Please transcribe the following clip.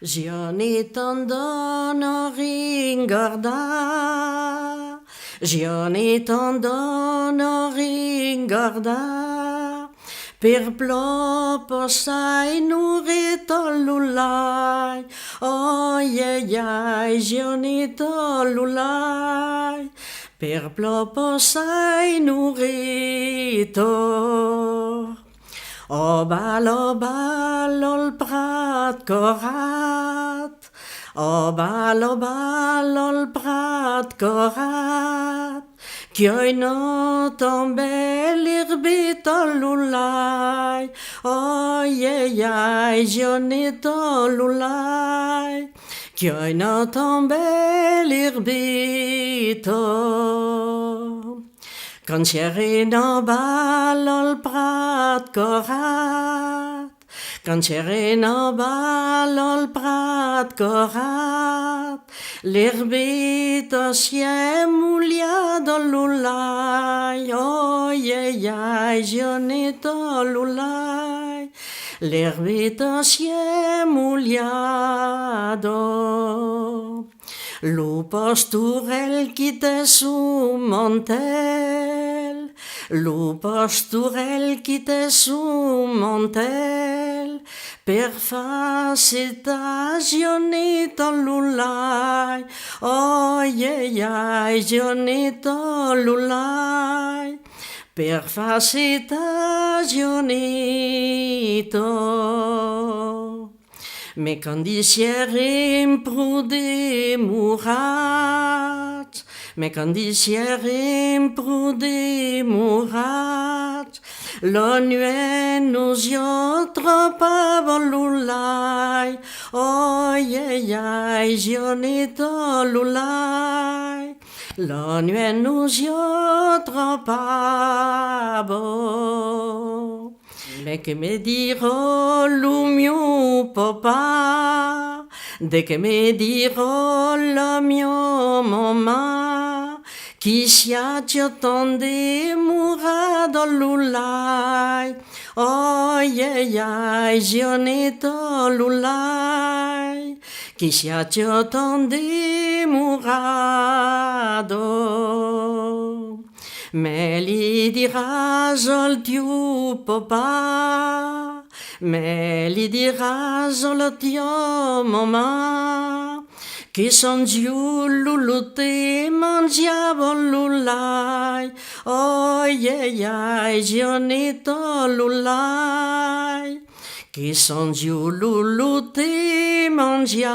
Giorni tondo ringorda, giorni tondo ringorda, per plopo sai nurito lulai, oi ei ai giorni lulai, per plopo sai nurito. O ballo il prat corat, o ballo il prat corat, chioi no tombe l'irbito lulai, oi ei ai gionito lulai, chioi no tombe l'irbito. Cancerino ballo il prat corat, cancerino ballo il prat corat, l'erbito si è mugliato l'ulai, oi ei ai gionito l'ulai, l'erbito si è mugliato. Lupos turel quite su montel, lupos turel quite su montel, per facita gionito lulai, oi ei ai gionito lulai, per facita gionito. Me condicierim prude murat, me condicierim prude murat, l'onue nous yo tropa lulai, oi ei ai gionito lulai, l'onue nous yo tropa bo. Mais que me dirò lo mio papà, de che me dirò la mia mamma, chi sia tonde murado lulai, oi ei ai gionito lulai, chi sia tonde murado. Me li diras al tiu papà, me li diras al tia mamà, che son giù lulute mangiavo lulai, oi ei ai gionito lulai, che son giù lulute mangiavo.